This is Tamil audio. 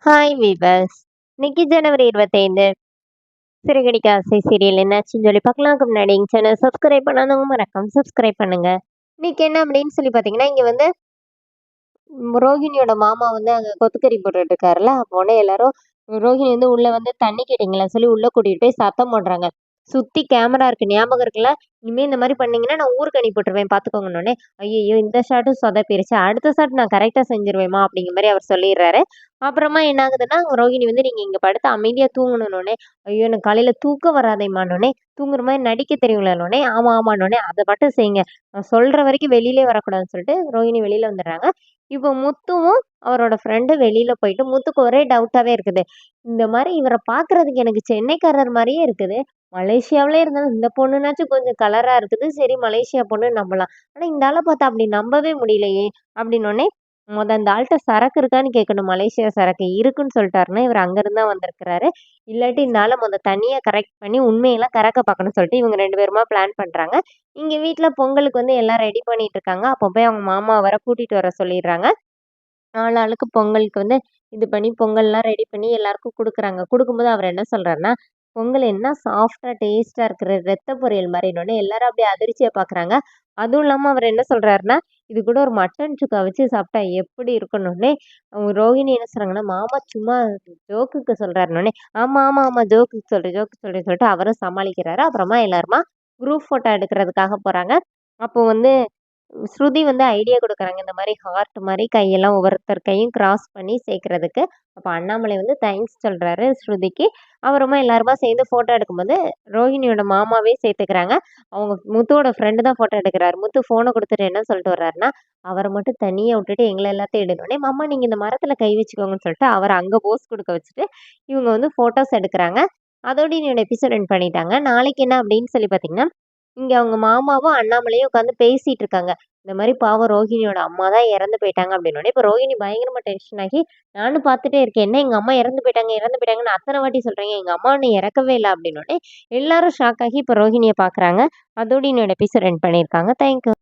Hi viewers. இன்னைக்கு ஜனவரி 25 சிறகடிக்க ஆசை சீரியல் என்னாச்சுன்னு சொல்லி பார்க்கலாம்க்கு முன்னாடி எங்கள் சேனல் சப்ஸ்கிரைப் பண்ணாதவங்க மறக்காம சப்ஸ்கிரைப் பண்ணுங்க. இன்னைக்கு என்ன அப்படின்னு சொல்லி பார்த்தீங்கன்னா, இங்கே வந்து ரோஹிணியோட மாமா வந்து அங்கே கொத்துக்கறி போட்டுட்டு இருக்காருல்ல, அப்போ உடனே எல்லாரும் ரோஹிணி வந்து உள்ள வந்து தண்ணி கேட்டீங்களா சொல்லி உள்ள கூட்டிட்டு போய் சத்தம் போடுறாங்க. சுத்தி கேமரா இருக்கு, ஞாபகம் இருக்குல்ல? இனிமே இந்த மாதிரி பண்ணீங்கன்னா நான் ஊருக்கு அனுப்பிவிட்டுருவேன் பார்த்துக்கோங்கன்னொடனே, ஐயோ இந்த ஷாட்டும் சொதப்பிருச்சு, அடுத்த ஷாட் நான் கரெக்டாக செஞ்சிருவேமா அப்படிங்கிற மாதிரி அவர் சொல்லிடுறாரு. அப்புறமா என்ன ஆகுதுன்னா, ரோஹிணி வந்து நீங்க இங்க படுத்து அமைதியா தூங்கணும்னோனே, ஐயோ எனக்கு காலையில தூக்கம் வராதேம்மான்னோனே, தூங்குற மாரி நடிக்க தெரியும்லன்னோனே, ஆமா ஆமான்னோனே, அத மட்டும் செய்யுங்க. நான் சொல்ற வரைக்கும் வெளியிலே வரக்கூடாதுன்னு சொல்லிட்டு ரோஹிணி வெளியில வந்துடுறாங்க. இப்போ முத்துவும் அவரோட ஃப்ரெண்டும் வெளியில போயிட்டு முத்துக்கு ஒரே டவுட்டாவே இருக்குது. இந்த மாரி இவர பார்க்கறதுக்கு எனக்கு சென்னைக்காரர் மாரியே இருக்குது. மலேசியாவுலே இருந்தாலும் இந்த பொண்ணுனாச்சும் கொஞ்சம் கலரா இருக்குது. சரி மலேசியா பொண்ணுன்னு நம்பலாம். ஆனா இந்த ஆள பார்த்தா அப்படி நம்பவே முடியலையே! அப்படின்னோனே, அந்த ஆள்ட்ட சரக்கு இருக்கான்னு கேட்கணும். மலேசியா சரக்கு இருக்குன்னு சொல்லிட்டாருன்னா, இவரு அங்கருந்து தான் வந்திருக்கிறாரு. இல்லாட்டி இந்த ஆள தனியா கரெக்ட் பண்ணி உண்மையெல்லாம் கறக்க பார்க்கணும்னு சொல்லிட்டு இவங்க 2 பேருமா பிளான் பண்றாங்க. இங்க வீட்ல பொங்கலுக்கு வந்து எல்லாம் ரெடி பண்ணிட்டு இருக்காங்க. அப்ப போய் அவங்க மாமா வர கூட்டிட்டு வர சொல்லிடுறாங்க. ஆளாளுக்கு பொங்கலுக்கு வந்து இது பண்ணி பொங்கல்லாம் ரெடி பண்ணி எல்லாருக்கும் குடுக்குறாங்க. குடுக்கும்போது அவர் என்ன சொல்றாருன்னா, "பொங்கல் என்ன சாஃப்ட்டா டேஸ்ட்டா இருக்குது. ரத்த பொரியல் மாரின்னோனே" எல்லாரும் அப்படியே அதிர்ச்சியா பார்க்குறாங்க. அதுவும் இல்லாம அவர் என்ன சொல்றாருன்னா, "இது கூட ஒரு மட்டன் சுக்கா வச்சு சாப்பிட்டா எப்படி இருக்குன்னோனே" அவங்க ரோஹிணி என்ன சொல்றாங்கன்னா, "மாமா சும்மா ஜோக்குக்கு சொல்றாருன்னோனே" "ஆமா, ஆமா, ஆமா. ஜோக்குக்கு சொல்றேன்னு" சொல்லிட்டு அவரும் சமாளிக்கிறாரு. அப்புறமா எல்லாருமா குரூப் ஃபோட்டோ எடுக்கிறதுக்காக போறாங்க. அப்போ வந்து ஸ்ருதி வந்து ஐடியா குடுக்குறாங்க. இந்த மாரி ஹார்ட் மாரி கையெல்லாம் ஒவ்வொருத்தர் கையும் கிராஸ் பண்ணி சேர்க்கிறதுக்கு. அப்ப அண்ணாமலை வந்து தேங்க்ஸ் சொல்றாரு ஸ்ருதிக்கு. அப்புறமா எல்லாருமா சேர்ந்து ஃபோட்டோ எடுக்கும்போது, ரோஹிணியோட மாமாவே சேர்த்துக்கிறாங்க. அவங்க முத்துவோட ஃப்ரெண்டு தான் ஃபோட்டோ எடுக்குறாரு. முத்து ஃபோன குடுத்துட்டு என்ன சொல்லிட்டு வர்றாருன்னா, அவர மட்டும் தனியா விட்டுட்டு எங்கள எல்லாத்தையும் எடுன்னோனே, "மாமா நீங்க இந்த மரத்துல கை வச்சுக்கோங்கன்னு" சொல்லிட்டு அவர அங்க போஸ் குடுக்க வச்சுட்டு, இவங்க வந்து ஃபோட்டோஸ் எடுக்குறாங்க. அதோட என்னோட எபிசோட் எண்ட் பண்ணிட்டாங்க. நாளைக்கு என்ன அப்படின்னு சொல்லி பார்த்தீங்கன்னா, இங்க அவங்க மாமாவும், அண்ணாமலையும் உட்காந்து பேசிட்டு இருக்காங்க. இந்த மாரி பாவம் ரோஹிணியோட அம்மா தான் இறந்து போயிட்டாங்க அப்படின்னோனே, இப்ப ரோஹிணி பயங்கரமா டென்ஷன் ஆகி, நானும் பார்த்துட்டே இருக்கேன். என்ன எங்க அம்மா இறந்து போயிட்டாங்க, இறந்து போயிட்டாங்கன்னு அத்தன வாட்டி சொல்றீங்க. எங்க அம்மா இன்னும் இறக்கவே இல்ல அப்படின்னோனே, எல்லாரும் ஷாக் ஆகி இப்ப ரோஹிணிய பார்க்குறாங்க. அதோட என்னோட எபிசோட் எண்ட் பண்ணியிருக்காங்க. Thank you.